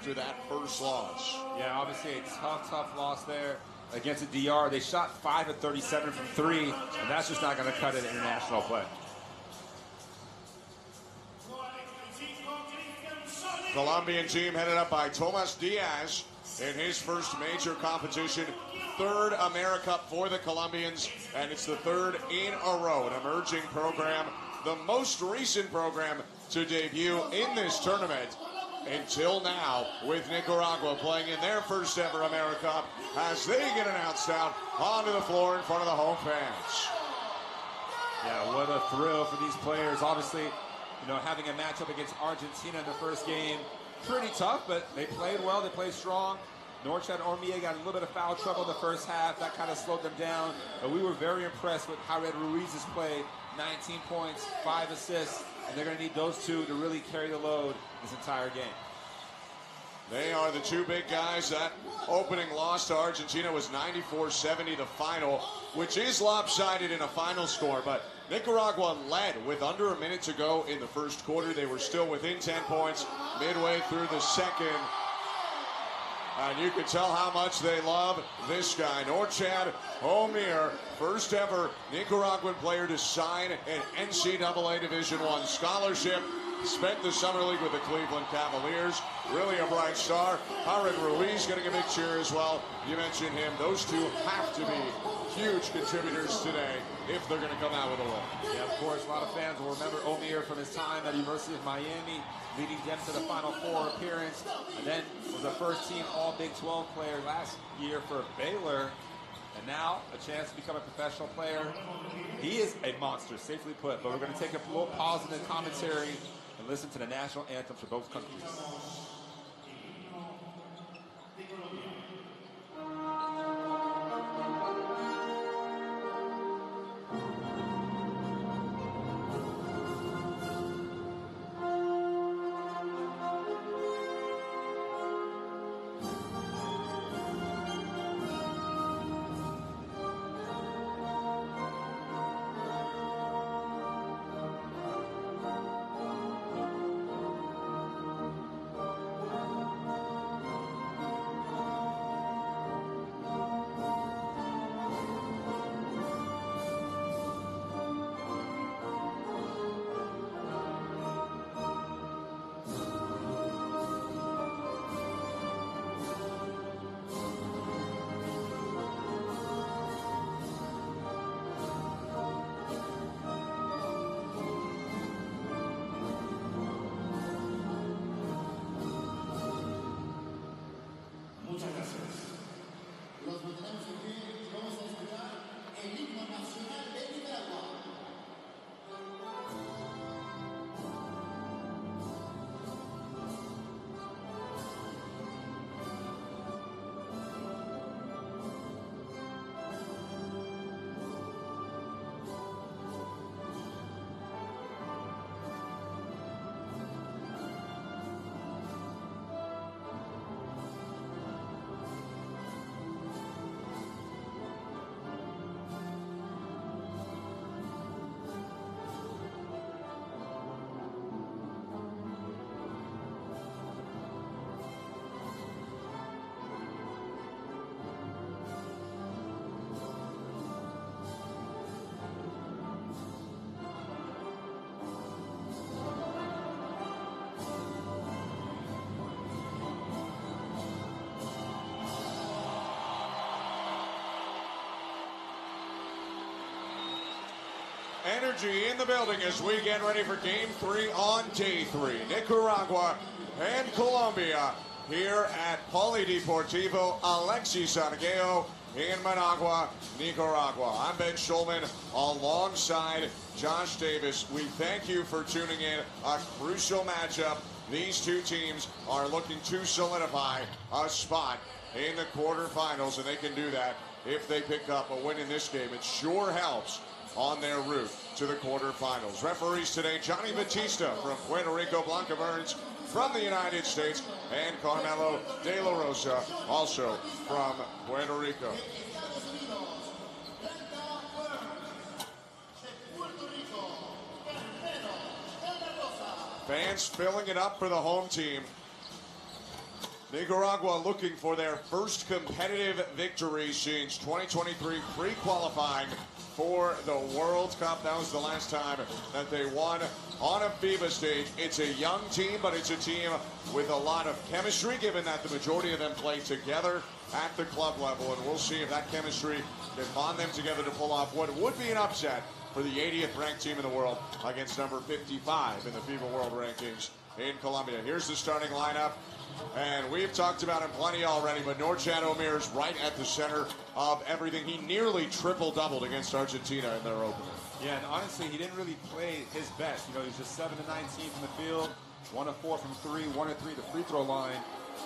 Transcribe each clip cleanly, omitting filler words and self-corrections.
after that first loss. Yeah, obviously a tough loss there against the DR. They shot 5 of 37 from 3, and that's just not going to cut it in international play. Colombian team headed up by Tomas Diaz in his first major competition. Third AmeriCup for the Colombians, and it's the third in a row. An emerging program, the most recent program to debut in this tournament until now, with Nicaragua playing in their first ever AmeriCup as they get announced out onto the floor in front of the home fans. Yeah, what a thrill for these players. Obviously, you know, having a matchup against Argentina in the first game, pretty tough, but they played well, they played strong. Norchad Ormia got a little bit of foul trouble in the first half. That kind of slowed them down. But we were very impressed with Jared Ruiz's play. 19 points, 5 assists, and they're going to need those two to really carry the load this entire game. They are the two big guys. That opening loss to Argentina was 94-70, the final, which is lopsided in a final score. But Nicaragua led with under a minute to go in the first quarter. They were still within 10 points midway through the second. And you can tell how much they love this guy, Norchad Omir, first ever Nicaraguan player to sign an NCAA Division I scholarship. Spent the summer league with the Cleveland Cavaliers. Really a bright star. Jared Ruiz getting a big cheer as well. You mentioned him. Those two have to be huge contributors today if they're going to come out with a win. Yeah, of course, a lot of fans will remember Omir from his time at the University of Miami, leading them to the Final Four appearance, and then was a first-team All-Big 12 player last year for Baylor, and now a chance to become a professional player. He is a monster, safely put, but we're going to take a little pause in the commentary and listen to the national anthem for both countries. Muchas gracias. Los mantenemos en pie y vamos a escuchar el himno nacional de Nicaragua. Energy in the building as we get ready for Game 3 on Day 3. Nicaragua and Colombia here at Polideportivo Alexis Santiago in Managua, Nicaragua. I'm Ben Schulman alongside Josh Davis. We thank you for tuning in. A crucial matchup. These two teams are looking to solidify a spot in the quarterfinals, and they can do that if they pick up a win in this game. It sure helps on their route to the quarterfinals. Referees today, Johnny Batista from Puerto Rico, Blanca Burns from the United States, and Carmelo De La Rosa, also from Puerto Rico. Fans filling it up for the home team. Nicaragua looking for their first competitive victory since 2023 pre-qualifying for the World Cup. That was the last time that they won on a FIBA stage. It's a young team, but it's a team with a lot of chemistry, given that the majority of them play together at the club level. And we'll see if that chemistry can bond them together to pull off what would be an upset for the 80th ranked team in the world against number 55 in the FIBA World Rankings in Colombia. Here's the starting lineup. And we've talked about him plenty already, but Norchad Omier is right at the center of everything. He nearly triple-doubled against Argentina in their opener. Yeah, and honestly, he didn't really play his best. You know, he was just 7 of 19 from the field, 1 of 4 from 3, 1 of 3 the free throw line.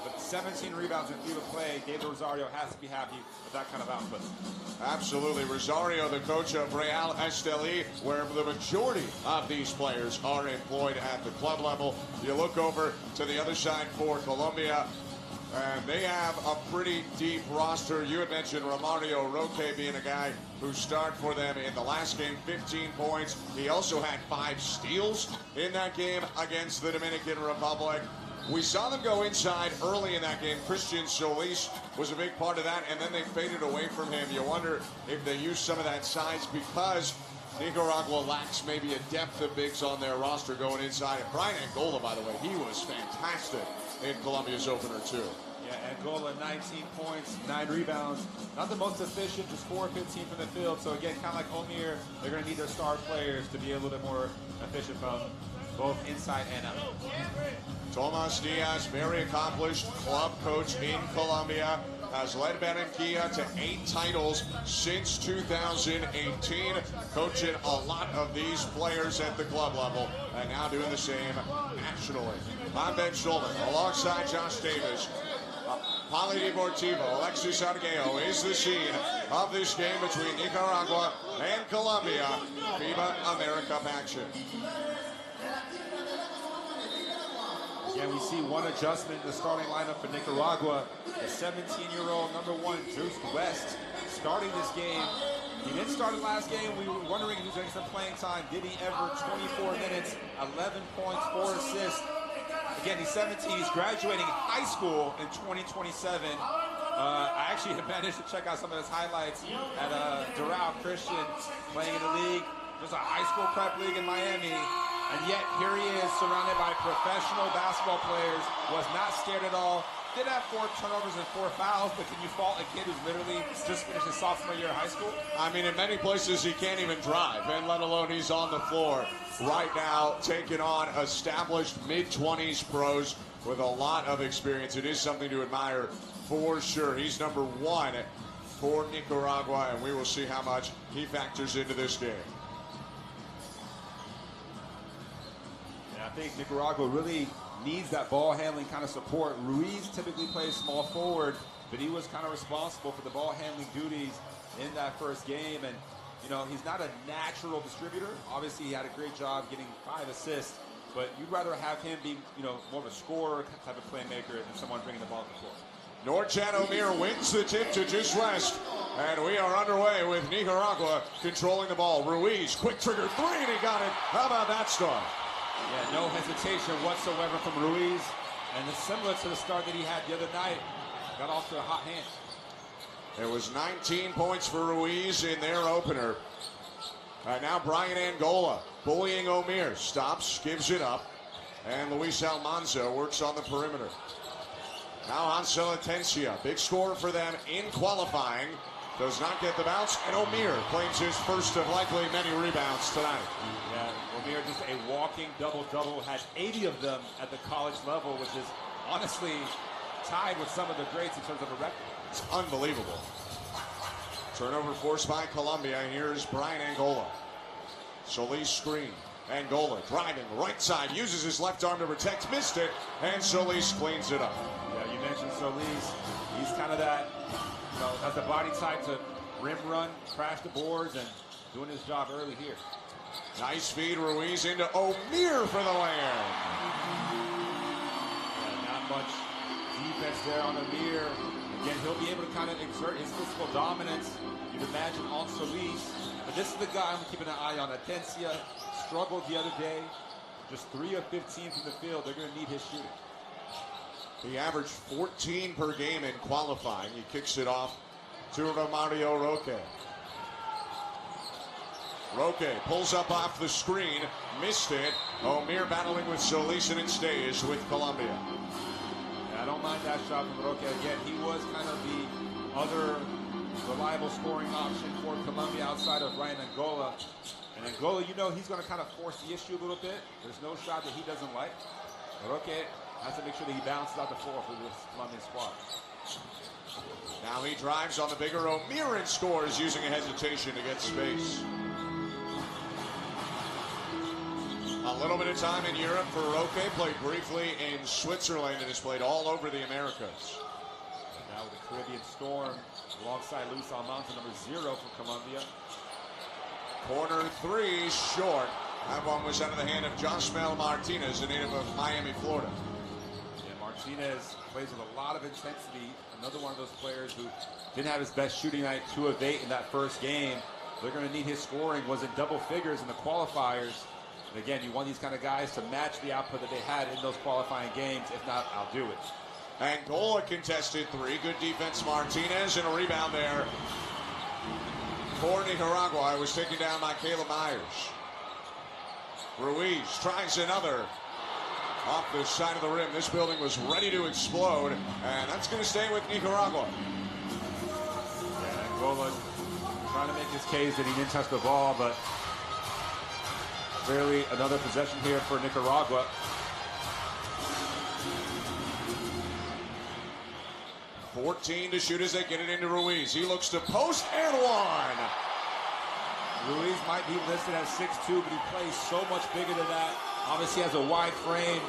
But 17 rebounds in FIBA play. David Rosario has to be happy with that kind of output. Absolutely. Rosario, the coach of Real Estelí, where the majority of these players are employed at the club level. You look over to the other side for Colombia, and they have a pretty deep roster. You had mentioned Romario Roque being a guy who started for them in the last game, 15 points. He also had 5 steals in that game against the Dominican Republic. We saw them go inside early in that game. Christian Solis was a big part of that, and then they faded away from him. You wonder if they used some of that size because Nicaragua lacks maybe a depth of bigs on their roster going inside. And Brian Angola, by the way, he was fantastic in Colombia's opener, too. Yeah, Angola, 19 points, 9 rebounds. Not the most efficient, just 4 of 15 from the field. So, again, kind of like Omier, they're going to need their star players to be a little bit more efficient from both inside and out. Tomas Diaz, very accomplished club coach in Colombia, has led Barranquilla to 8 titles since 2018, coaching a lot of these players at the club level, and now doing the same nationally. I'm Ben Schulman, alongside Josh Davis. Polideportivo, Alexis Arguello is the scene of this game between Nicaragua and Colombia. FIBA AmeriCup action. Yeah, we see one adjustment in the starting lineup for Nicaragua. The 17-year-old number 1, Juice West, starting this game. He didn't start the last game. We were wondering if he was getting some playing time. Did he ever? 24 minutes, 11 points, 4 assists. Again, he's 17. He's graduating high school in 2027. I actually have managed to check out some of his highlights at Doral Christian, playing in the league. There's a high school prep league in Miami. And yet, here he is, surrounded by professional basketball players, was not scared at all. Did have 4 turnovers and 4 fouls, but can you fault a kid who's literally just finished his sophomore year of high school? I mean, in many places, he can't even drive, and let alone he's on the floor right now, taking on established mid-20s pros with a lot of experience. It is something to admire for sure. He's number 1 for Nicaragua, and we will see how much he factors into this game. I think Nicaragua really needs that ball handling kind of support. Ruiz typically plays small forward, but he was kind of responsible for the ball handling duties in that first game. And, you know, he's not a natural distributor. Obviously, he had a great job getting 5 assists, but you'd rather have him be, you know, more of a scorer type of playmaker than someone bringing the ball to the floor. Norchad Omier wins the tip to Juice West, and we are underway with Nicaragua controlling the ball. Ruiz, quick trigger 3, and he got it. How about that start? Yeah, no hesitation whatsoever from Ruiz. And it's similar to the start that he had the other night. Got off to a hot hand. It was 19 points for Ruiz in their opener. And now Brian Angola bullying Omier. Stops, gives it up. And Luis Almanza works on the perimeter. Now Ansel Atencia, big scorer for them in qualifying. Does not get the bounce, and Omier claims his first of likely many rebounds tonight. Yeah, Omier just a walking double-double, had 80 of them at the college level, which is honestly tied with some of the greats in terms of a record. It's unbelievable. Turnover forced by Colombia, and here's Brian Angola. Solis screen. Angola driving right side, uses his left arm to protect, missed it, and Solis cleans it up. Yeah, you mentioned Solis. He's kind of that, you know, has the body type to rim run, crash the boards, and doing his job early here. Nice feed, Ruiz into Omier for the land. Yeah, not much defense there on Omier. Again, he'll be able to kind of exert his physical dominance, you'd imagine, on Solis. But this is the guy I'm keeping an eye on. Atencia struggled the other day. Just 3 of 15 from the field. They're going to need his shooting. He averaged 14 per game in qualifying. He kicks it off to Romario Roque. Roque pulls up off the screen, missed it. Omier battling with Solis, and it stays with Colombia. Yeah, I don't mind that shot from Roque. Again, he was kind of the other reliable scoring option for Colombia outside of Ryan Angola. And Angola, you know, he's going to kind of force the issue a little bit. There's no shot that he doesn't like. Roque has to make sure that he bounces out the floor for this Colombian squad. Now he drives on the bigger Omier and scores using a hesitation to get space. A little bit of time in Europe for Roque. Played briefly in Switzerland and has played all over the Americas. And now with the Caribbean Storm alongside Luis Almanza, number 0 for Colombia. Corner 3 short. That one was out of the hand of Josmel Martinez, a native of Miami, Florida. Yeah, Martinez plays with a lot of intensity. Another one of those players who didn't have his best shooting night, 2 of 8 in that first game. They're going to need his scoring. Was in double figures in the qualifiers. And again, you want these kind of guys to match the output that they had in those qualifying games. If not, I'll do it. Angola contested 3. Good defense, Martinez, and a rebound there for Nicaragua. Was taken down by Caleb Myers. Ruiz tries another off the side of the rim. This building was ready to explode, and that's going to stay with Nicaragua. Yeah, Angola trying to make his case that he didn't touch the ball, but clearly another possession here for Nicaragua. .14 to shoot as they get it into Ruiz. He looks to post and one. Ruiz might be listed as 6'2", but he plays so much bigger than that. Obviously has a wide frame.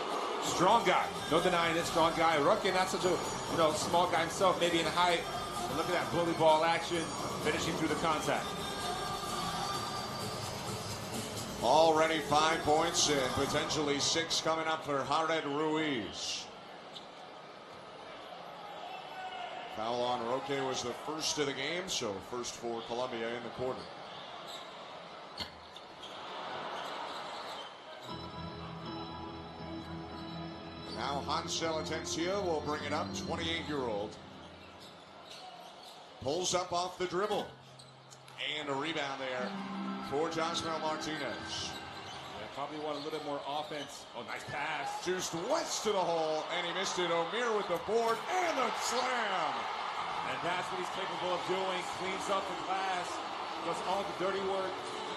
Strong guy. No denying it, strong guy. Roque, not such a small guy himself, maybe in height. But look at that bully ball action, finishing through the contact. Already 5 points and potentially 6 coming up for Jared Ruiz. Foul on Roque was the first of the game, so first for Colombia in the quarter. Now Hansel Atencia will bring it up, 28-year-old. Pulls up off the dribble. And a rebound there for Josmel Martinez. Yeah, probably want a little bit more offense. Oh, nice pass. Juiced west to the hole, and he missed it. Omier with the board and the slam. And that's what he's capable of doing. Cleans up the glass, does all the dirty work,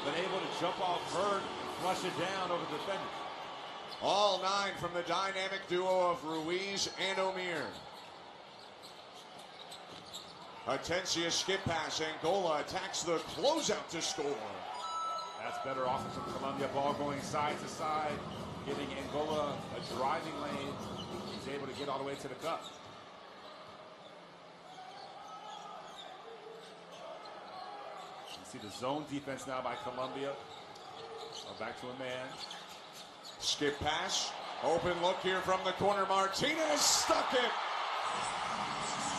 but able to jump off vert and flush it down over the defender. All 9 from the dynamic duo of Ruiz and Omier. Atencia skip pass. Angola attacks the closeout to score. That's better offense from Colombia. Ball going side to side, giving Angola a driving lane. He's able to get all the way to the cup. You see the zone defense now by Colombia. Back to a man. Skip pass. Open look here from the corner. Martinez stuck it.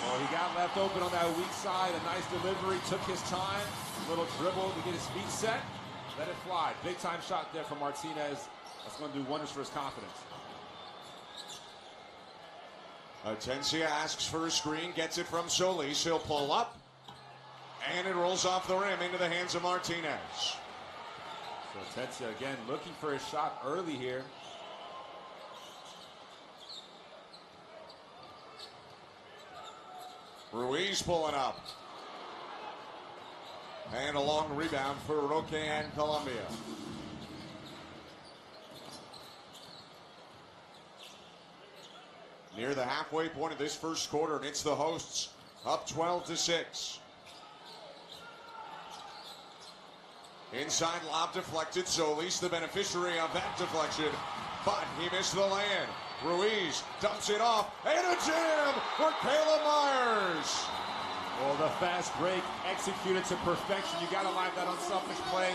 Well, he got left open on that weak side. A nice delivery. Took his time. A little dribble to get his feet set. Let it fly. Big time shot there from Martinez. That's going to do wonders for his confidence. Atencia asks for a screen. Gets it from Solis. He'll pull up. And it rolls off the rim into the hands of Martinez. So Atencia again looking for his shot early here. Ruiz pulling up. And a long rebound for Roque and Colombia. Near the halfway point of this first quarter, and it's the hosts up 12-6. Inside lob deflected, Solis the beneficiary of that deflection, but he missed the land. Ruiz dumps it off, and a jam for Caleb Myers. Well, the fast break executed to perfection. You gotta like that unselfish play.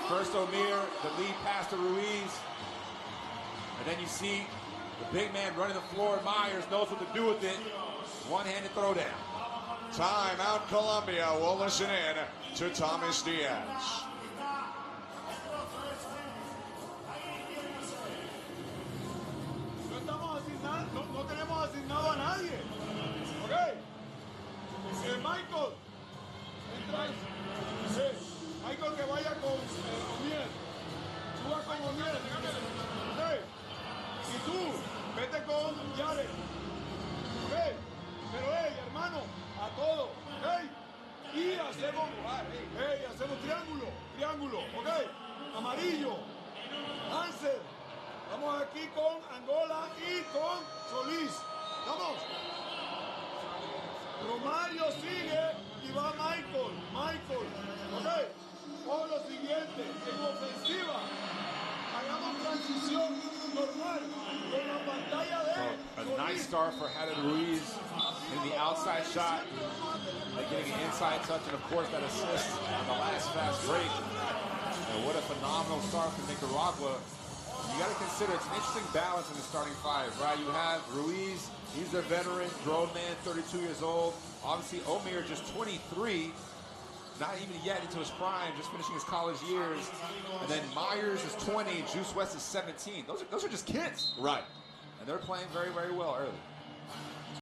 First Omier, the lead pass to Ruiz. And then you see the big man running the floor. Myers knows what to do with it. One-handed throwdown. Timeout Colombia. We'll listen in to Thomas Diaz. No estamos haciendo nada, no tenemos entras. Michael que vaya con O'Neill. Tú vas con O'Neill. Y tú, vete con Jared. Pero hermano, a todos. Y hacemos triángulo, amarillo, Hansel, vamos aquí con Angola y con Solís, vamos, Romario sigue y va Michael, o lo siguiente, en ofensiva, hagamos transición normal, con la pantalla de A nice start for Haddad Ruiz in the outside shot, getting an inside touch, and of course that assist on the last fast break. And what a phenomenal start for Nicaragua. You got to consider it's an interesting balance in the starting five, right? You have Ruiz, he's their veteran, grown man, 32 years old. Obviously, Omer just 23, not even yet into his prime, just finishing his college years. And then Myers is 20, and Juice West is 17. Those are just kids. Right. And they're playing very, very well early.